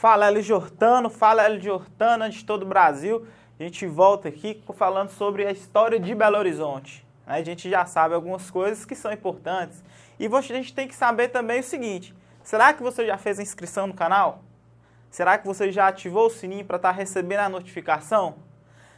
Fala LG Hortano, fala LG Hortana de todo o Brasil. A gente volta aqui falando sobre a história de Belo Horizonte. A gente já sabe algumas coisas que são importantes. E a gente tem que saber também o seguinte: será que você já fez a inscrição no canal? Será que você já ativou o sininho para estar recebendo a notificação?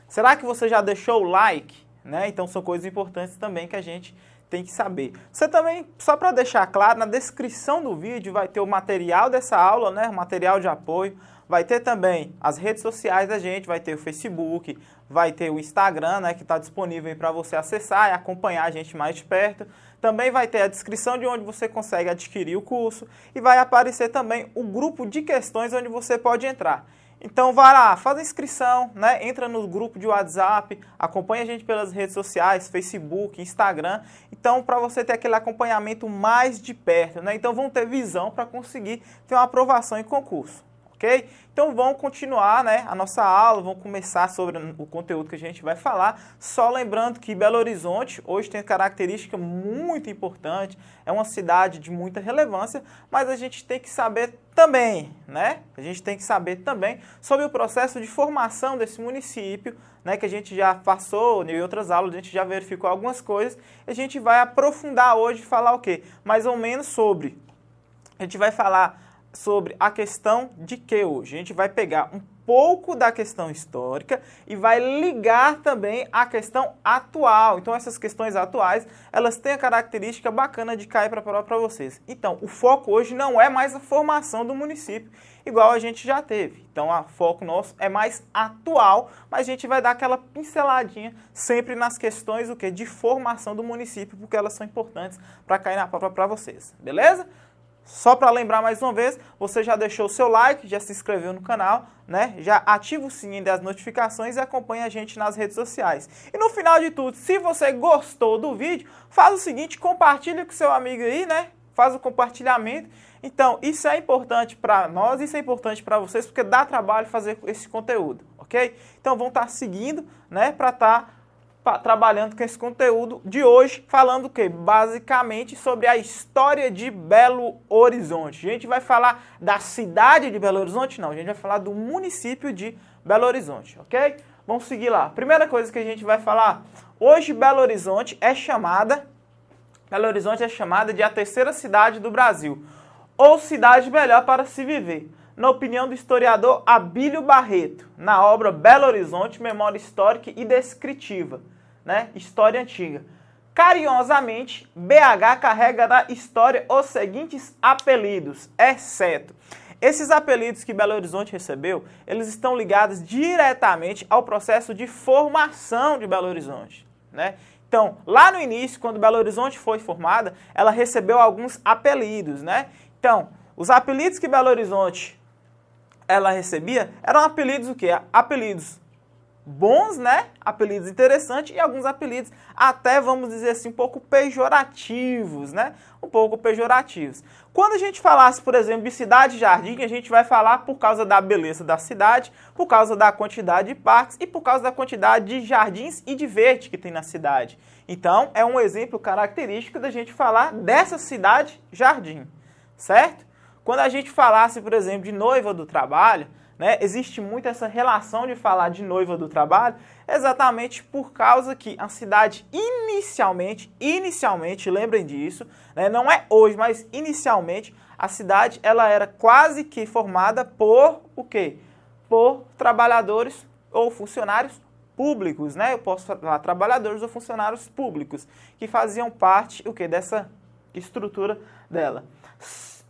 Será que você já deixou o like? Então são coisas importantes também que a gente tem que saber. Você também, só para deixar claro, na descrição do vídeo vai ter o material dessa aula, o material de apoio. Vai ter também as redes sociais da gente, vai ter o Facebook, vai ter o Instagram, que está disponível para você acessar e acompanhar a gente mais de perto. Também vai ter a descrição de onde você consegue adquirir o curso e vai aparecer também o grupo de questões onde você pode entrar. Então vai lá, faz a inscrição, entra no grupo de WhatsApp, acompanha a gente pelas redes sociais, Facebook, Instagram. Então, para você ter aquele acompanhamento mais de perto, Então vão ter visão para conseguir ter uma aprovação em concurso. Ok? Então vamos continuar a nossa aula, vamos começar sobre o conteúdo que a gente vai falar, só lembrando que Belo Horizonte hoje tem característica muito importante, é uma cidade de muita relevância, mas a gente tem que saber também, A gente tem que saber também sobre o processo de formação desse município, que a gente já passou em outras aulas, a gente já verificou algumas coisas, a gente vai aprofundar hoje e falar o quê? Mais ou menos sobre, a gente vai falar sobre a questão de que hoje? A gente vai pegar um pouco da questão histórica e vai ligar também à questão atual. Então essas questões atuais, elas têm a característica bacana de cair para a prova para vocês. Então o foco hoje não é mais a formação do município, igual a gente já teve. Então o foco nosso é mais atual, mas a gente vai dar aquela pinceladinha sempre nas questões de formação do município, porque elas são importantes para cair na prova para vocês. Beleza? Só para lembrar mais uma vez, você já deixou o seu like, já se inscreveu no canal, Já ativa o sininho das notificações e acompanha a gente nas redes sociais. E no final de tudo, se você gostou do vídeo, faz o seguinte, compartilha com seu amigo aí, Faz o compartilhamento. Então, isso é importante para nós, isso é importante para vocês, porque dá trabalho fazer esse conteúdo, ok? Então, vão estar seguindo, para estar trabalhando com esse conteúdo de hoje, falando o quê? Basicamente sobre a história de Belo Horizonte. A gente vai falar da cidade de Belo Horizonte? Não, a gente vai falar do município de Belo Horizonte, ok? Vamos seguir lá. Primeira coisa que a gente vai falar, hoje Belo Horizonte é chamada de a terceira cidade do Brasil, ou cidade melhor para se viver, na opinião do historiador Abílio Barreto, na obra Belo Horizonte, Memória Histórica e Descritiva, História Antiga. Carinhosamente, BH carrega na história os seguintes apelidos, exceto. Esses apelidos que Belo Horizonte recebeu, eles estão ligados diretamente ao processo de formação de Belo Horizonte, Então, lá no início, quando Belo Horizonte foi formada, ela recebeu alguns apelidos, Então, os apelidos que Belo Horizonte ela recebia eram apelidos o quê? Apelidos bons, Apelidos interessantes e alguns apelidos até, vamos dizer assim, um pouco pejorativos, Um pouco pejorativos. Quando a gente falasse, por exemplo, de cidade jardim, a gente vai falar por causa da beleza da cidade, por causa da quantidade de parques e por causa da quantidade de jardins e de verde que tem na cidade. Então, é um exemplo característico da gente falar dessa cidade jardim, certo? Quando a gente falasse, por exemplo, de noiva do trabalho, existe muito essa relação de falar de noiva do trabalho, exatamente por causa que a cidade inicialmente, lembrem disso, não é hoje, mas inicialmente, a cidade ela era quase que formada por o quê? Por trabalhadores ou funcionários públicos, Eu posso falar trabalhadores ou funcionários públicos, que faziam parte dessa estrutura dela.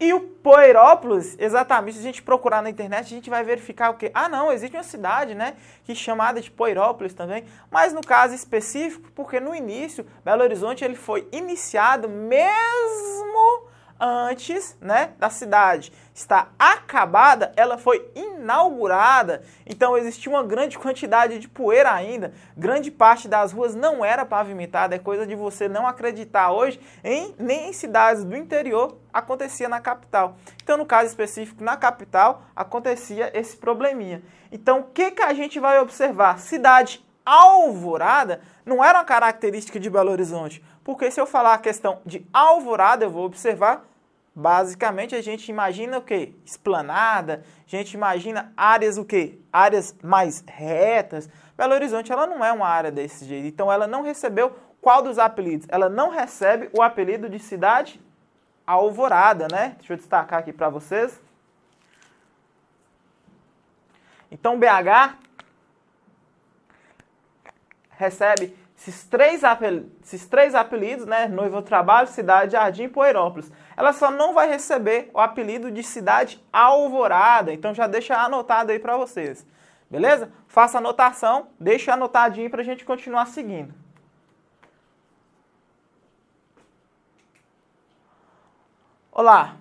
E o Poeirópolis, exatamente, se a gente procurar na internet, a gente vai verificar o quê? Ah, não, existe uma cidade, que é chamada de Poeirópolis também, mas no caso específico, porque no início, Belo Horizonte ele foi iniciado mesmo antes, da cidade estar acabada, ela foi inaugurada, então existia uma grande quantidade de poeira ainda, grande parte das ruas não era pavimentada, é coisa de você não acreditar hoje, nem em cidades do interior acontecia na capital. Então, no caso específico, na capital, acontecia esse probleminha. Então, o que a gente vai observar? Cidade alvorada não era uma característica de Belo Horizonte, porque se eu falar a questão de alvorada, eu vou observar Basicamente, a gente imagina o quê? Esplanada, a gente imagina áreas o quê? Áreas mais retas. Belo Horizonte, ela não é uma área desse jeito, então ela não recebeu qual dos apelidos? Ela não recebe o apelido de cidade alvorada, né? Deixa eu destacar aqui para vocês. Então, BH recebe esses três apelidos, né? Noiva do Trabalho, Cidade Jardim e Poeirópolis. Ela só não vai receber o apelido de Cidade Alvorada. Então já deixa anotado aí para vocês. Beleza? Faça a anotação, deixa anotadinho para a gente continuar seguindo. Olá!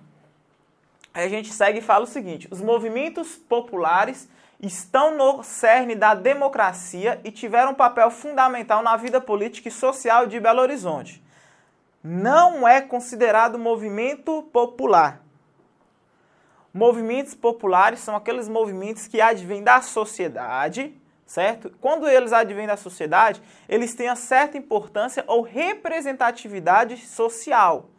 Aí a gente segue e fala o seguinte: os movimentos populares estão no cerne da democracia e tiveram um papel fundamental na vida política e social de Belo Horizonte. Não é considerado movimento popular. Movimentos populares são aqueles movimentos que advêm da sociedade, certo? Quando eles advêm da sociedade, eles têm uma certa importância ou representatividade social,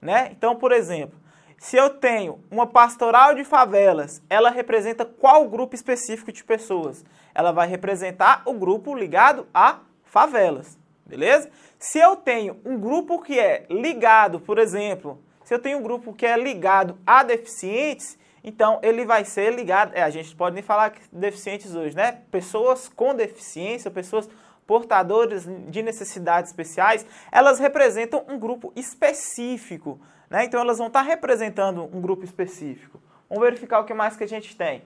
né? Então, por exemplo, se eu tenho uma pastoral de favelas, ela representa qual grupo específico de pessoas? Ela vai representar o grupo ligado a favelas, beleza? Se eu tenho um grupo que é ligado, por exemplo, se eu tenho um grupo que é ligado a deficientes, então ele vai ser ligado, a gente pode nem falar deficientes hoje, né? Pessoas com deficiência, pessoas portadoras de necessidades especiais, elas representam um grupo específico, né? Então elas vão estar representando um grupo específico. Vamos verificar o que mais que a gente tem.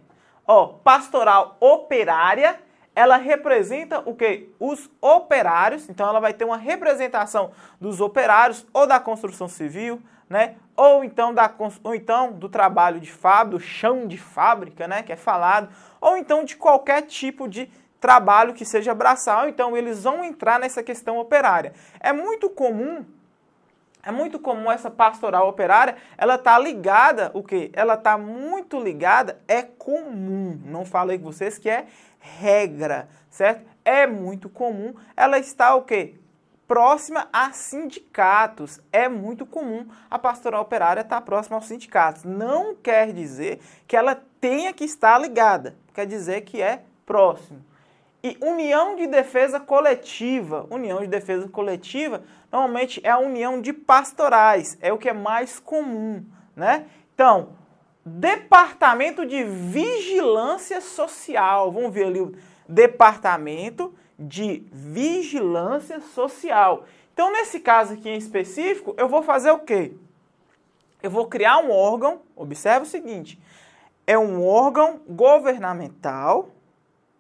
Ó, pastoral operária, ela representa o quê? Os operários, então ela vai ter uma representação dos operários ou da construção civil, né? Ou então do trabalho de fábrica, do chão de fábrica, né? Que é falado, ou então de qualquer tipo de trabalho que seja braçal, então eles vão entrar nessa questão operária. É muito comum essa pastoral operária, ela tá ligada, o quê? Ela tá muito ligada, é comum, não falei com vocês que é regra, certo? É muito comum, ela está o quê? Próxima a sindicatos. É muito comum a pastoral operária estar próxima aos sindicatos. Não quer dizer que ela tenha que estar ligada, quer dizer que é próximo. E união de defesa coletiva. União de defesa coletiva, normalmente é a união de pastorais. É o que é mais comum, né? Então, Departamento de Vigilância Social. Vamos ver ali o Departamento de Vigilância Social. Então, nesse caso aqui em específico, eu vou fazer o quê? Eu vou criar um órgão, observe o seguinte, é um órgão governamental,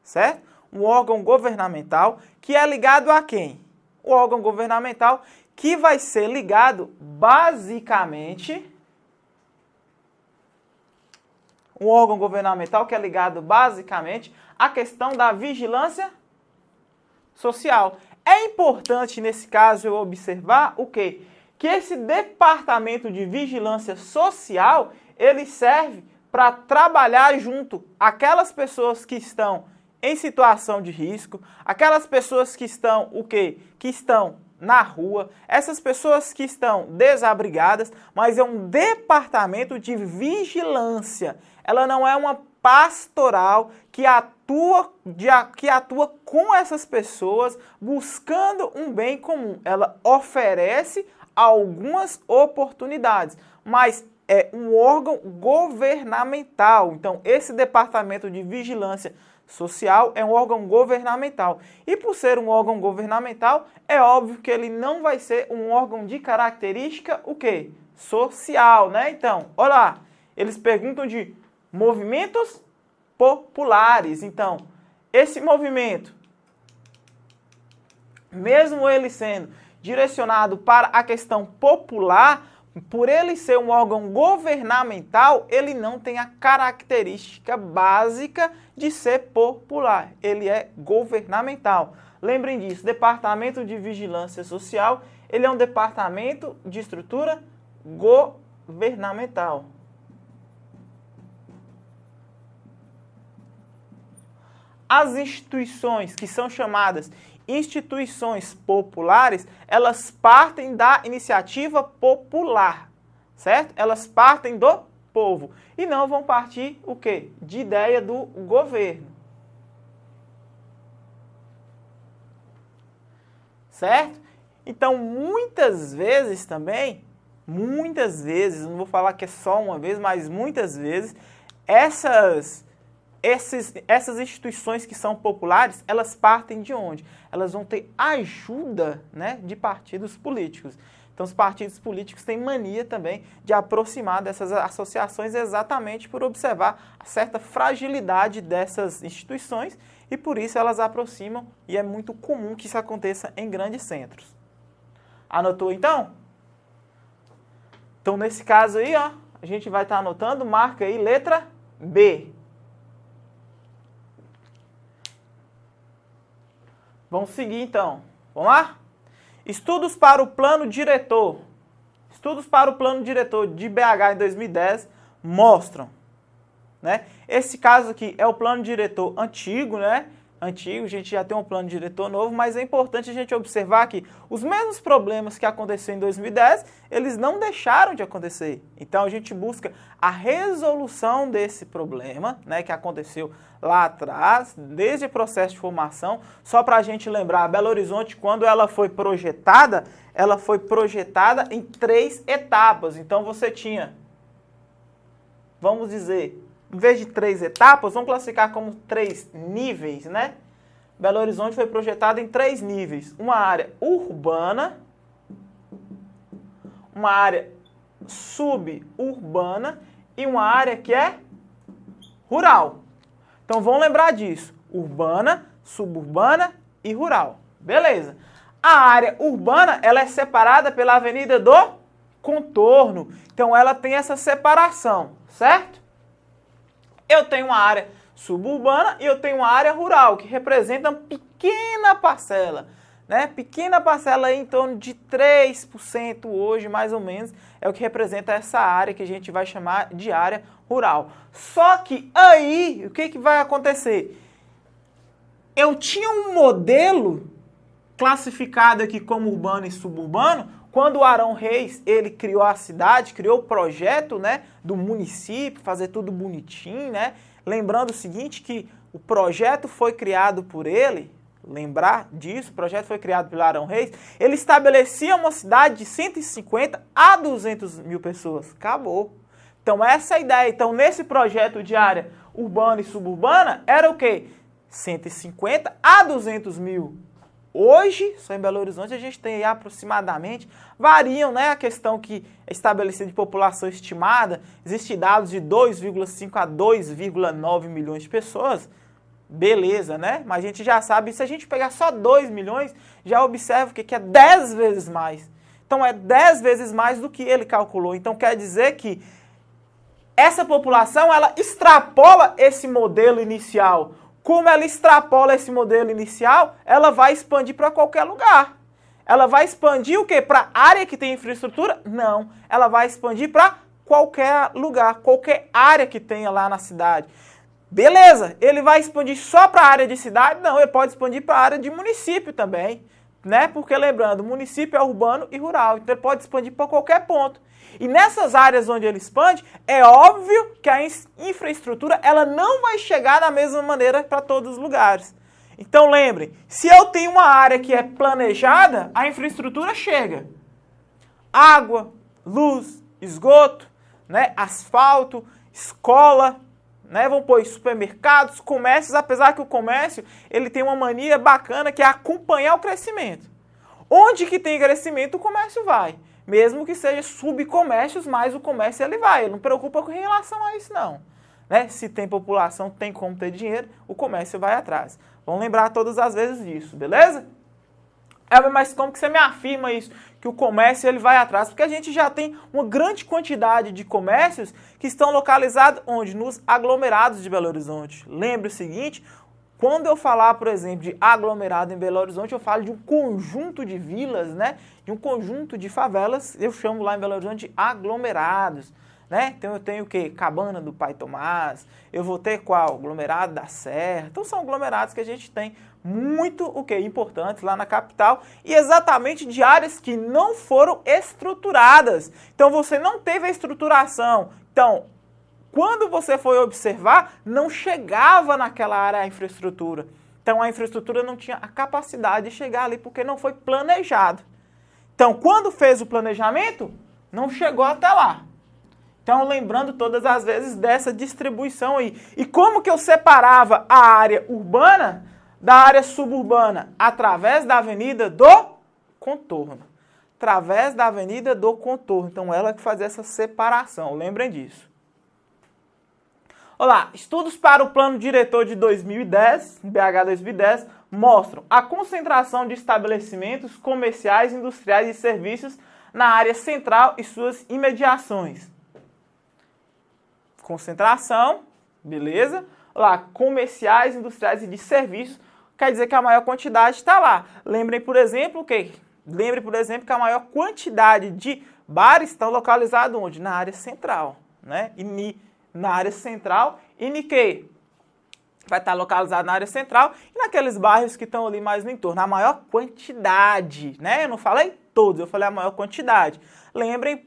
certo? Um órgão governamental que é ligado a quem? O órgão governamental que vai ser ligado basicamente... Um órgão governamental que é ligado basicamente à questão da vigilância social. É importante nesse caso eu observar o quê? Que esse departamento de vigilância social, ele serve para trabalhar junto aquelas pessoas que estão em situação de risco, aquelas pessoas que estão o quê? Que estão na rua, essas pessoas que estão desabrigadas, mas é um departamento de vigilância. Ela não é uma pastoral que atua com essas pessoas buscando um bem comum. Ela oferece algumas oportunidades, mas é um órgão governamental. Então, esse departamento de vigilância social é um órgão governamental. E por ser um órgão governamental, é óbvio que ele não vai ser um órgão de característica, o quê? Social, né? Então, olha lá, eles perguntam de movimentos populares. Então, esse movimento, mesmo ele sendo direcionado para a questão popular, por ele ser um órgão governamental, ele não tem a característica básica de ser popular. Ele é governamental. Lembrem disso, Departamento de Vigilância Social, ele é um departamento de estrutura governamental. As instituições que são chamadas instituições populares, elas partem da iniciativa popular, certo? Elas partem do povo e não vão partir o quê? De ideia do governo. Certo? Então, muitas vezes também, não vou falar que é só uma vez, mas muitas vezes, essas instituições que são populares, elas partem de onde? Elas vão ter ajuda, né, de partidos políticos. Então, os partidos políticos têm mania também de aproximar dessas associações exatamente por observar a certa fragilidade dessas instituições e por isso elas aproximam e é muito comum que isso aconteça em grandes centros. Anotou então? Então, nesse caso aí, ó, a gente vai estar anotando, marca aí letra B. Vamos seguir então. Vamos lá? Estudos para o plano diretor. Estudos para o plano diretor de BH em 2010 mostram, né? Esse caso aqui é o plano diretor antigo, né? Antigo, a gente já tem um plano diretor novo, mas é importante a gente observar que os mesmos problemas que aconteceram em 2010, eles não deixaram de acontecer. Então a gente busca a resolução desse problema, né, que aconteceu lá atrás, desde o processo de formação. Só para a gente lembrar, Belo Horizonte, quando ela foi projetada em 3 etapas. Então você tinha, vamos dizer, em vez de 3 etapas, vamos classificar como 3 níveis, né? Belo Horizonte foi projetado em 3 níveis. Uma área urbana, uma área suburbana e uma área que é rural. Então vamos lembrar disso. Urbana, suburbana e rural. Beleza. A área urbana, ela é separada pela Avenida do Contorno. Então ela tem essa separação, certo? Eu tenho uma área suburbana e eu tenho uma área rural, que representa uma pequena parcela, né? Pequena parcela aí, em torno de 3% hoje, mais ou menos, é o que representa essa área que a gente vai chamar de área rural. Só que aí, o que vai acontecer? Eu tinha um modelo classificado aqui como urbano e suburbano, quando o Arão Reis, ele criou a cidade, criou o projeto, né, do município, fazer tudo bonitinho, né? Lembrando o seguinte, que o projeto foi criado por ele, lembrar disso, o projeto foi criado pelo Arão Reis, ele estabelecia uma cidade de 150 a 200 mil pessoas. Acabou. Então essa é a ideia. Então nesse projeto de área urbana e suburbana, era o quê? 150 a 200 mil. Hoje, só em Belo Horizonte, a gente tem aí aproximadamente, variam, né, a questão que é estabelecida de população estimada, existem dados de 2,5 a 2,9 milhões de pessoas, beleza, né? Mas a gente já sabe, se a gente pegar só 2 milhões, já observa que é 10 vezes mais. Então é 10 vezes mais do que ele calculou. Então quer dizer que essa população, ela extrapola esse modelo inicial. Como ela extrapola esse modelo inicial, ela vai expandir para qualquer lugar. Ela vai expandir o quê? Para área que tem infraestrutura? Não. Ela vai expandir para qualquer lugar, qualquer área que tenha lá na cidade. Beleza, ele vai expandir só para a área de cidade? Não, ele pode expandir para a área de município também, né? Porque lembrando, município é urbano e rural, então ele pode expandir para qualquer ponto. E nessas áreas onde ele expande, é óbvio que a infraestrutura ela não vai chegar da mesma maneira para todos os lugares. Então lembrem, se eu tenho uma área que é planejada, a infraestrutura chega. Água, luz, esgoto, né, asfalto, escola, né, vamos pôr supermercados, comércios, apesar que o comércio ele tem uma mania bacana que é acompanhar o crescimento. Onde que tem crescimento, o comércio vai. Mesmo que seja subcomércios, mas o comércio ele vai. Ele não preocupa com relação a isso, não. Né? Se tem população, tem como ter dinheiro, o comércio vai atrás. Vamos lembrar todas as vezes disso, beleza? Mas como que você me afirma isso? Que o comércio ele vai atrás? Porque a gente já tem uma grande quantidade de comércios que estão localizados onde? Nos aglomerados de Belo Horizonte. Lembre o seguinte, quando eu falar, por exemplo, de aglomerado em Belo Horizonte, eu falo de um conjunto de vilas, né? De um conjunto de favelas, eu chamo lá em Belo Horizonte de aglomerados. né? Então eu tenho o quê? Cabana do Pai Tomás, eu vou ter qual? Aglomerado da Serra. Então são aglomerados que a gente tem muito o quê? Importantes lá na capital e exatamente de áreas que não foram estruturadas. Então você não teve a estruturação. Então, quando você foi observar, não chegava naquela área a infraestrutura. Então a infraestrutura não tinha a capacidade de chegar ali porque não foi planejado. Então, quando fez o planejamento, não chegou até lá. Então, lembrando todas as vezes dessa distribuição aí. E como que eu separava a área urbana da área suburbana? Através da Avenida do Contorno. Através da Avenida do Contorno. Então, ela que fazia essa separação. Lembrem disso. Olá, estudos para o Plano Diretor de 2010, BH 2010, mostram a concentração de estabelecimentos comerciais, industriais e serviços na área central e suas imediações. Concentração, beleza? Olá, comerciais, industriais e de serviços, quer dizer que a maior quantidade está lá. Lembrem, por exemplo, que a maior quantidade de bares estão localizados onde? Na área central, né? Na área central, e que vai estar localizado na área central e naqueles bairros que estão ali mais no entorno. A maior quantidade, né? Eu não falei todos, eu falei a maior quantidade. Lembrem,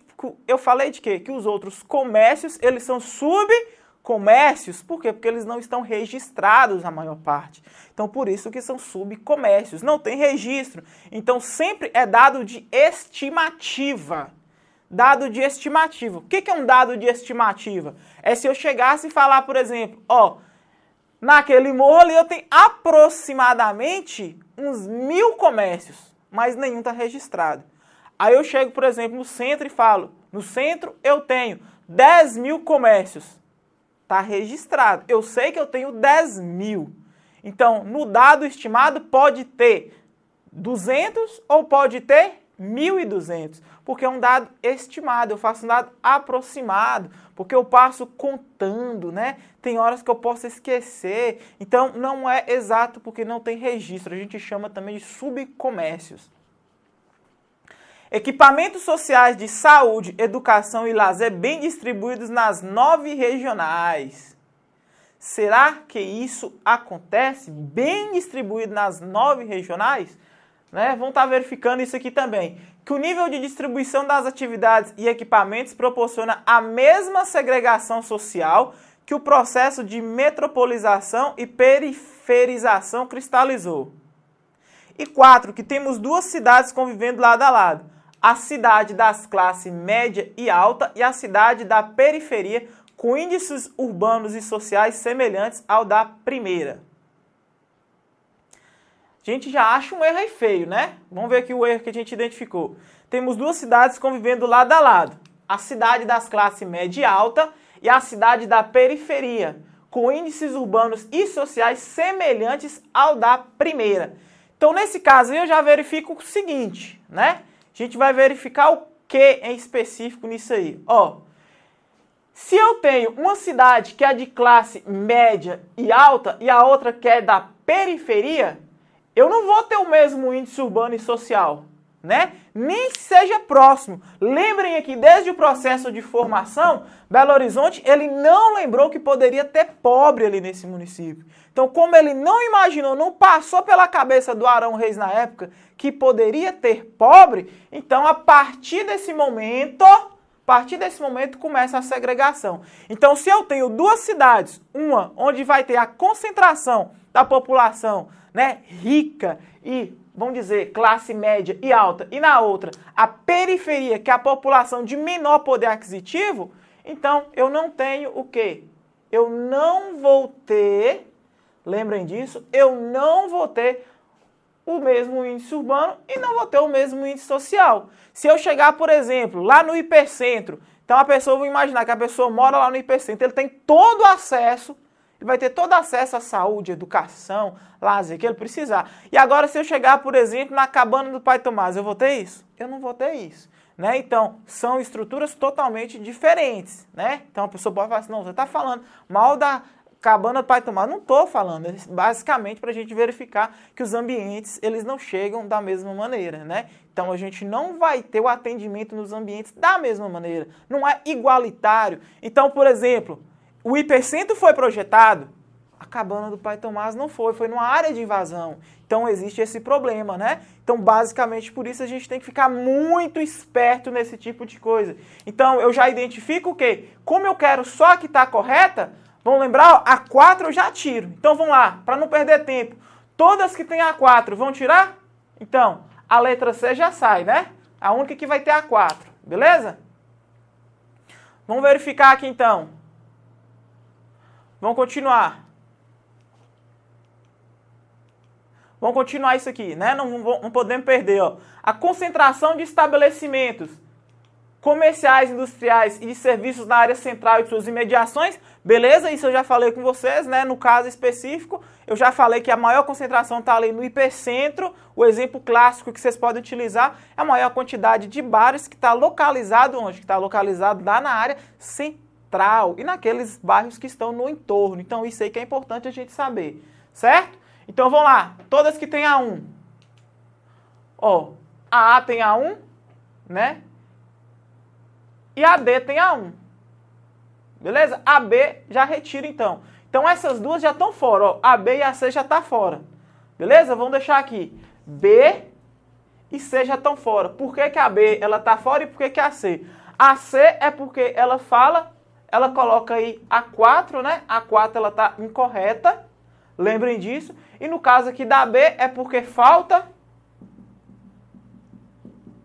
eu falei de quê? Que os outros comércios, eles são subcomércios. Por quê? Porque eles não estão registrados a maior parte. Então, por isso que são subcomércios. Não tem registro. Então, sempre é dado de estimativa. Dado de estimativa. O que é um dado de estimativa? É se eu chegasse e falar, por exemplo, ó, naquele morro ali eu tenho aproximadamente uns 1000 comércios, mas nenhum está registrado. Aí eu chego, por exemplo, no centro e falo, no centro eu tenho 10.000 comércios. Está registrado. Eu sei que eu tenho 10.000. Então, no dado estimado pode ter 200 ou pode ter 1.200, porque é um dado estimado, eu faço um dado aproximado, porque eu passo contando, né? Tem horas que eu posso esquecer, então não é exato porque não tem registro, a gente chama também de subcomércios. Equipamentos sociais de saúde, educação e lazer bem distribuídos nas 9 regionais. Será que isso acontece? Bem distribuído nas 9 regionais? Né? Vamos estar verificando isso aqui também. Que o nível de distribuição das atividades e equipamentos proporciona a mesma segregação social que o processo de metropolização e periferização cristalizou. E 4, que temos 2 cidades convivendo lado a lado. A cidade das classes média e alta e a cidade da periferia com índices urbanos e sociais semelhantes ao da primeira. A gente já acha um erro aí feio, né? Vamos ver aqui o erro que a gente identificou. Temos 2 cidades convivendo lado a lado. A cidade das classes média e alta e a cidade da periferia, com índices urbanos e sociais semelhantes ao da primeira. Então, nesse caso, eu já verifico o seguinte, né? A gente vai verificar o que em específico nisso aí. Ó, se eu tenho uma cidade que é de classe média e alta e a outra que é da periferia, eu não vou ter o mesmo índice urbano e social, né? Nem que seja próximo. Lembrem aqui, desde o processo de formação, Belo Horizonte, ele não lembrou que poderia ter pobre ali nesse município. Então, como ele não imaginou, não passou pela cabeça do Arão Reis na época que poderia ter pobre, então a partir desse momento começa a segregação. Então, se eu tenho 2 cidades, uma onde vai ter a concentração da população, né, rica e, vamos dizer, classe média e alta, e na outra, a periferia, que é a população de menor poder aquisitivo, então eu não tenho o quê? Eu não vou ter, lembrem disso, eu não vou ter o mesmo índice urbano e não vou ter o mesmo índice social. Se eu chegar, por exemplo, lá no hipercentro, então a pessoa, vou imaginar que a pessoa mora lá no hipercentro, ele tem todo o acesso, ele vai ter todo acesso à saúde, educação, lazer, que ele precisar. E agora, se eu chegar, por exemplo, na cabana do Pai Tomás, eu vou ter isso? Eu não vou ter isso. Né? Então, são estruturas totalmente diferentes. Né? Então, a pessoa pode falar assim, não, você está falando mal da cabana do Pai Tomás, não estou falando, é basicamente para a gente verificar que os ambientes, eles não chegam da mesma maneira, né? Então, a gente não vai ter o atendimento nos ambientes da mesma maneira, não é igualitário. Então, por exemplo, o hipercentro foi projetado, a cabana do Pai Tomás não foi numa área de invasão. Então, existe esse problema, né? Então, basicamente, por isso a gente tem que ficar muito esperto nesse tipo de coisa. Então, eu já identifico o quê? Como eu quero só a que está correta, vamos lembrar, ó, a 4 eu já tiro. Então, vamos lá, para não perder tempo. Todas que têm a 4 vão tirar? Então, a letra C já sai, né? A única que vai ter a 4, beleza? Vamos verificar aqui, então. Vamos continuar. Vamos continuar isso aqui, né? Não podemos perder, ó. A concentração de estabelecimentos comerciais, industriais e de serviços na área central e suas imediações, beleza? Isso eu já falei com vocês, né? No caso específico, eu já falei que a maior concentração está ali no hipercentro. O exemplo clássico que vocês podem utilizar é a maior quantidade de bares que está localizado onde? Que está localizado lá na área central e naqueles bairros que estão no entorno. Então, isso aí que é importante a gente saber, certo? Então, vamos lá. Todas que tem A1. Ó, a A tem A1, né? E a D tem A1. Beleza? A B já retira, então. Então, essas duas já estão fora. Ó. A B e a C já estão fora. Beleza? Vamos deixar aqui. B e C já estão fora. Por que a B está fora e por que a C? A C é porque ela coloca aí a 4, né? A 4 ela está incorreta. Lembrem disso. E no caso aqui da B é porque falta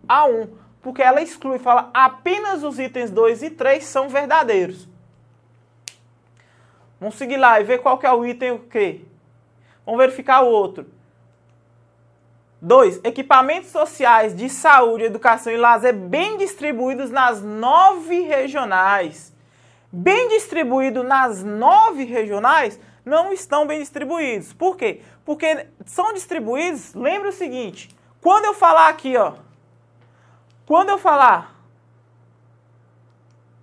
A1. Porque ela exclui, fala apenas os itens 2 e 3 são verdadeiros. Vamos seguir lá e ver qual que é o item o quê? Vamos verificar o outro. 2. Equipamentos sociais de saúde, educação e lazer bem distribuídos nas 9 regionais. Bem distribuído nas 9 regionais não estão bem distribuídos. Por quê? Porque são distribuídos, lembra o seguinte, quando eu falar aqui, ó, quando eu falar,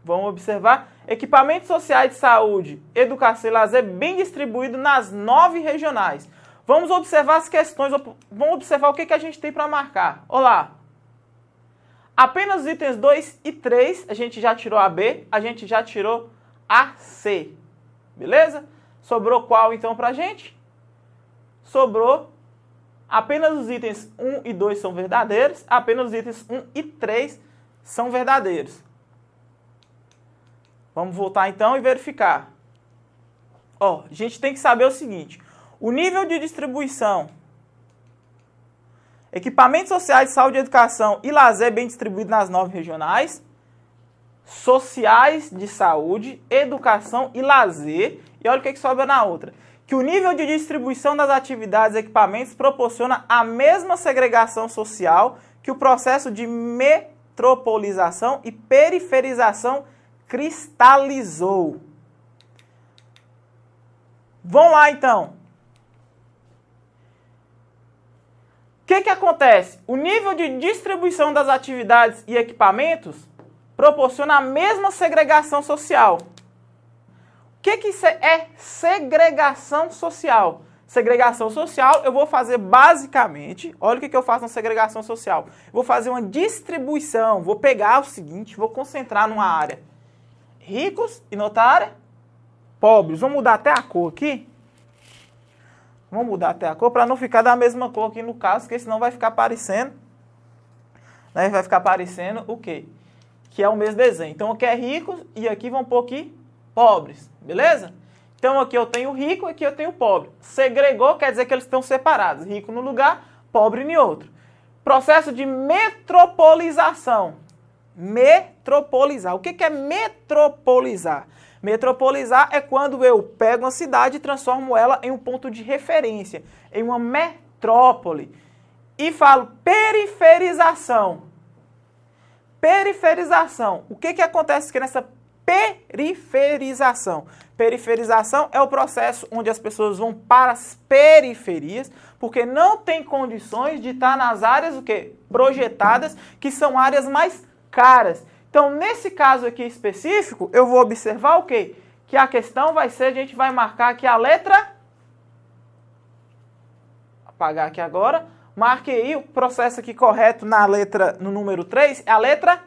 vamos observar, equipamentos sociais de saúde, educação e lazer bem distribuído nas 9 regionais. Vamos observar as questões, vamos observar o que a gente tem para marcar. Olá, apenas os itens 2 e 3, a gente já tirou a B, a gente já tirou a C. Beleza? Sobrou qual então para a gente? Sobrou apenas os itens 1 e 2 são verdadeiros, apenas os itens 1 e 3 são verdadeiros. Vamos voltar então e verificar. Ó, a gente tem que saber o seguinte, o nível de distribuição, equipamentos sociais de saúde, educação e lazer bem distribuído nas 9 regionais, sociais de saúde, educação e lazer, e olha o que sobra na outra. Que o nível de distribuição das atividades e equipamentos proporciona a mesma segregação social que o processo de metropolização e periferização cristalizou. Vamos lá, então. O que acontece? O nível de distribuição das atividades e equipamentos proporciona a mesma segregação social. O que é segregação social? Segregação social eu vou fazer basicamente, olha o que eu faço na segregação social. Eu vou fazer uma distribuição, vou pegar o seguinte, vou concentrar numa área ricos e noutra área pobres. Vamos mudar até a cor aqui. Vamos mudar até a cor para não ficar da mesma cor aqui no caso, porque senão vai ficar parecendo, né? Vai ficar parecendo o quê? Que é o mesmo desenho. Então aqui é ricos e aqui vão pôr aqui pobres, beleza? Então aqui eu tenho rico e aqui eu tenho pobre. Segregou quer dizer que eles estão separados. Rico no lugar, pobre em outro. Processo de metropolização. Metropolizar. O que é metropolizar? Metropolizar é quando eu pego uma cidade e transformo ela em um ponto de referência, em uma metrópole. E falo periferização. Periferização. O que acontece aqui nessa periferização? Periferização é o processo onde as pessoas vão para as periferias, porque não tem condições de estar nas áreas o quê? Projetadas, que são áreas mais caras. Então, nesse caso aqui específico, eu vou observar o quê? que a questão vai ser, a gente vai marcar aqui a letra... Apagar aqui agora. Marque aí o processo aqui correto no número 3, é a letra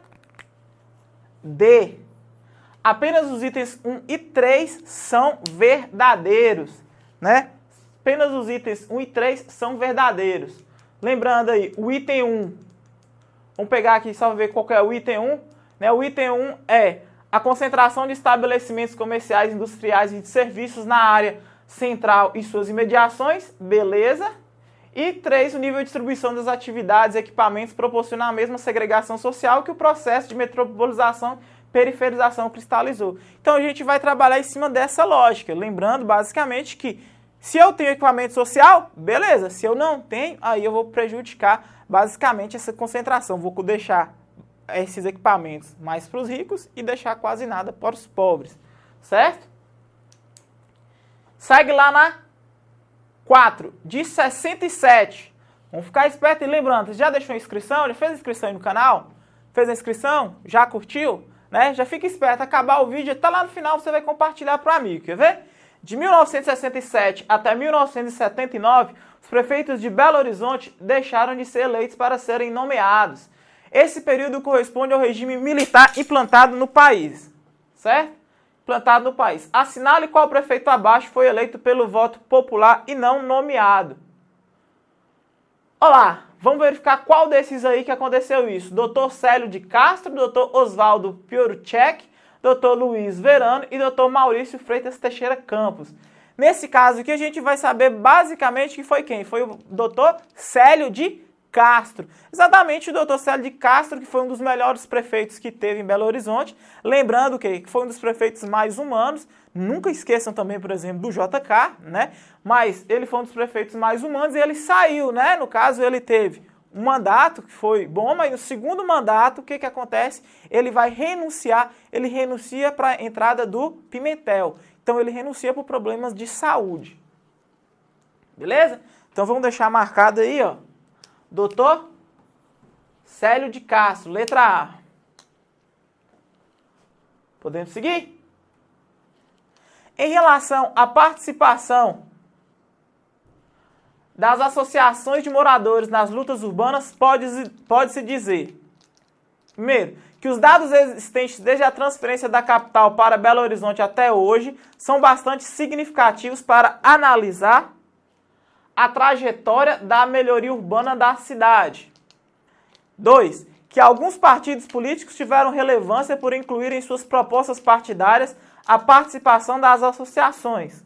D. Apenas os itens 1 e 3 são verdadeiros, né? Apenas os itens 1 e 3 são verdadeiros. Lembrando aí, o item 1, vamos pegar aqui só ver qual que é o item 1, né? O item 1 é a concentração de estabelecimentos comerciais, industriais e de serviços na área central e suas imediações, beleza? E 3, o nível de distribuição das atividades e equipamentos proporciona a mesma segregação social que o processo de metropolização e periferização cristalizou. Então a gente vai trabalhar em cima dessa lógica, lembrando basicamente que se eu tenho equipamento social, beleza. Se eu não tenho, aí eu vou prejudicar basicamente essa concentração. Vou deixar esses equipamentos mais para os ricos e deixar quase nada para os pobres, certo? Segue lá na 4, de 67. Vamos ficar esperto e lembrando, já deixou a inscrição? Já fez a inscrição aí no canal? Fez a inscrição? Já curtiu? Né? Já fica esperto, acabar o vídeo, tá lá no final, você vai compartilhar para o amigo, quer ver? De 1967 até 1979, os prefeitos de Belo Horizonte deixaram de ser eleitos para serem nomeados. Esse período corresponde ao regime militar implantado no país, certo? Implantado no país. Assinale qual prefeito abaixo foi eleito pelo voto popular e não nomeado. Olá, vamos verificar qual desses aí que aconteceu isso. Dr. Célio de Castro, Dr. Oswaldo Piorczak, Dr. Luiz Verano e Dr. Maurício Freitas Teixeira Campos. Nesse caso aqui a gente vai saber basicamente que foi quem? Foi o Dr. Célio de Castro. Exatamente o Dr. Célio de Castro, que foi um dos melhores prefeitos que teve em Belo Horizonte. Lembrando que foi um dos prefeitos mais humanos. Nunca esqueçam também, por exemplo, do JK, né? Mas ele foi um dos prefeitos mais humanos e ele saiu, né? No caso, ele teve um mandato que foi bom, mas no segundo mandato, o que acontece? Ele vai renunciar, ele renuncia para a entrada do Pimentel. Então ele renuncia por problemas de saúde. Beleza? Então vamos deixar marcado aí, ó. Doutor Célio de Castro, letra A. Podemos seguir? Em relação à participação das associações de moradores nas lutas urbanas, pode-se dizer, primeiro, que os dados existentes desde a transferência da capital para Belo Horizonte até hoje são bastante significativos para analisar a trajetória da melhoria urbana da cidade. 2. Que alguns partidos políticos tiveram relevância por incluir em suas propostas partidárias a participação das associações.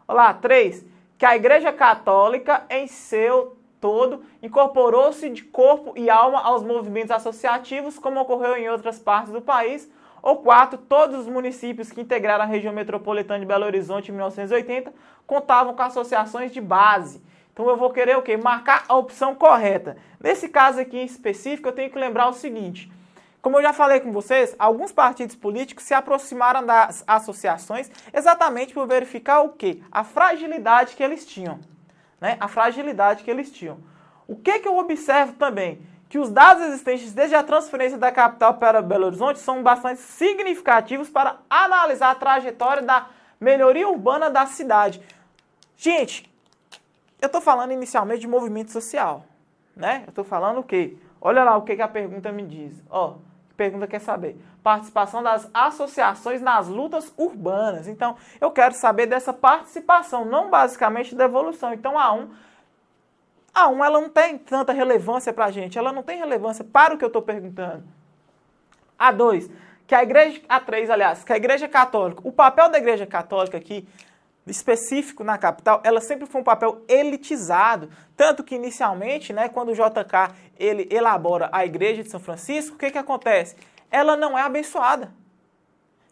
Olá, 3. Que a Igreja Católica, em seu todo, incorporou-se de corpo e alma aos movimentos associativos, como ocorreu em outras partes do país. Ou 4. Todos os municípios que integraram a região metropolitana de Belo Horizonte em 1980 contavam com associações de base. Então eu vou querer o quê? Marcar a opção correta. Nesse caso aqui em específico, eu tenho que lembrar o seguinte. Como eu já falei com vocês, alguns partidos políticos se aproximaram das associações exatamente por verificar o quê? A fragilidade que eles tinham. Né? A fragilidade que eles tinham. O que eu observo também? Que os dados existentes desde a transferência da capital para Belo Horizonte são bastante significativos para analisar a trajetória da melhoria urbana da cidade. Gente, eu estou falando inicialmente de movimento social, né? Eu estou falando o quê? Olha lá o que a pergunta me diz. Ó, a pergunta quer saber. Participação das associações nas lutas urbanas. Então, eu quero saber dessa participação, não basicamente da evolução. Então, a 1 ela não tem tanta relevância para a gente. Ela não tem relevância para o que eu estou perguntando. A 2, a 3, aliás, que a Igreja Católica, o papel da Igreja Católica aqui, específico na capital, ela sempre foi um papel elitizado, tanto que inicialmente, né, quando o JK ele elabora a Igreja de São Francisco, o que acontece? Ela não é abençoada.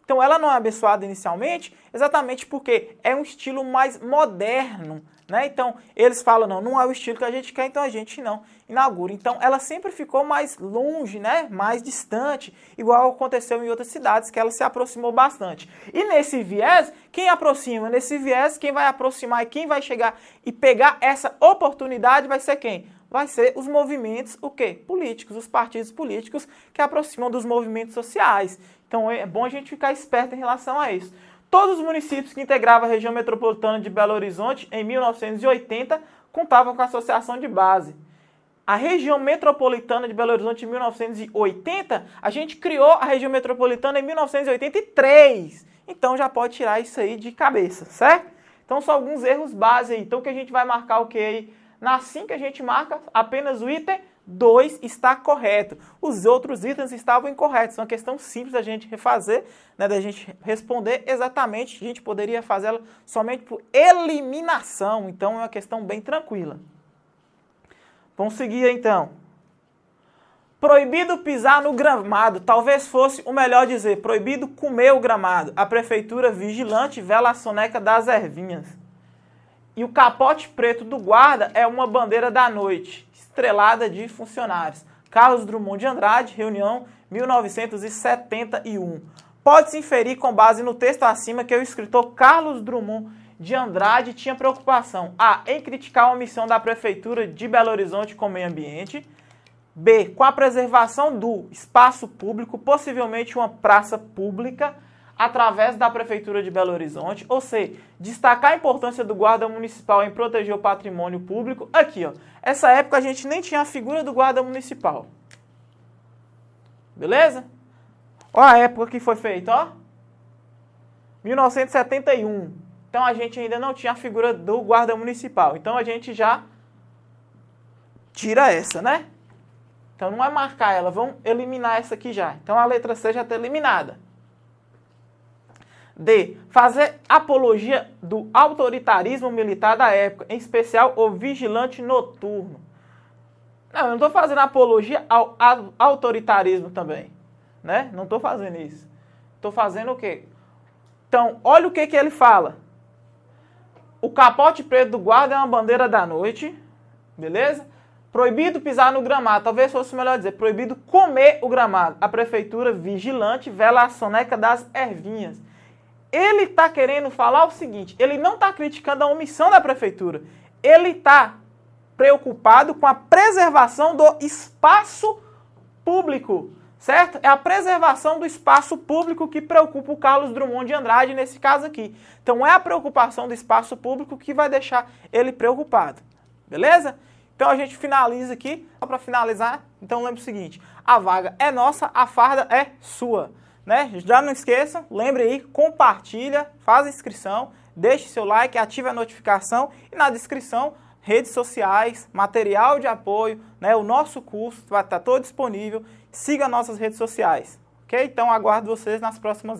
Então ela não é abençoada inicialmente, exatamente porque é um estilo mais moderno, né? Então eles falam, não é o estilo que a gente quer, então a gente não inaugura. Então ela sempre ficou mais longe, né? Mais distante, igual aconteceu em outras cidades, que ela se aproximou bastante. E nesse viés, quem aproxima? Nesse viés, quem vai aproximar e quem vai chegar e pegar essa oportunidade vai ser quem? Vai ser os movimentos, o quê? Políticos, os partidos políticos que aproximam dos movimentos sociais. Então é bom a gente ficar esperto em relação a isso. Todos os municípios que integravam a região metropolitana de Belo Horizonte em 1980 contavam com a associação de base. A região metropolitana de Belo Horizonte em 1980, a gente criou a região metropolitana em 1983. Então já pode tirar isso aí de cabeça, certo? Então são alguns erros base aí. Então o que a gente vai marcar o que aí? Na 5 a gente marca apenas o item 2 está correto. Os outros itens estavam incorretos. É uma questão simples da gente refazer, né, da gente responder exatamente. A gente poderia fazê-la somente por eliminação. Então é uma questão bem tranquila. Vamos seguir então. Proibido pisar no gramado. Talvez fosse o melhor dizer. Proibido comer o gramado. A prefeitura vigilante vela a soneca das ervinhas. E o capote preto do guarda é uma bandeira da noite, estrelada de funcionários. Carlos Drummond de Andrade, reunião 1971. Pode-se inferir com base no texto acima que o escritor Carlos Drummond de Andrade tinha preocupação A. em criticar a omissão da Prefeitura de Belo Horizonte com o meio ambiente, B. com a preservação do espaço público, possivelmente uma praça pública, através da Prefeitura de Belo Horizonte, ou C. destacar a importância do guarda municipal em proteger o patrimônio público. Aqui, ó, essa época a gente nem tinha a figura do guarda municipal. Beleza? Ó a época que foi feita, ó. 1971. Então a gente ainda não tinha a figura do guarda municipal. Então a gente já tira essa, né? Então não é marcar ela, vamos eliminar essa aqui já. Então a letra C já está eliminada. D. Fazer apologia do autoritarismo militar da época, em especial o vigilante noturno. Não, eu não estou fazendo apologia ao autoritarismo também, né? Não estou fazendo isso. Estou fazendo o quê? Então, olha o que ele fala. O capote preto do guarda é uma bandeira da noite, beleza? Proibido pisar no gramado, talvez fosse melhor dizer, proibido comer o gramado. A prefeitura vigilante vela a soneca das ervinhas. Ele está querendo falar o seguinte, ele não está criticando a omissão da prefeitura, ele está preocupado com a preservação do espaço público, certo? É a preservação do espaço público que preocupa o Carlos Drummond de Andrade nesse caso aqui. Então é a preocupação do espaço público que vai deixar ele preocupado, beleza? Então a gente finaliza aqui, só para finalizar, então lembre o seguinte, a vaga é nossa, a farda é sua. Né? Já não esqueça, lembre aí, compartilha, faz a inscrição, deixe seu like, ative a notificação e na descrição, redes sociais, material de apoio, né? O nosso curso vai estar todo disponível, siga nossas redes sociais, ok? Então aguardo vocês nas próximas aulas.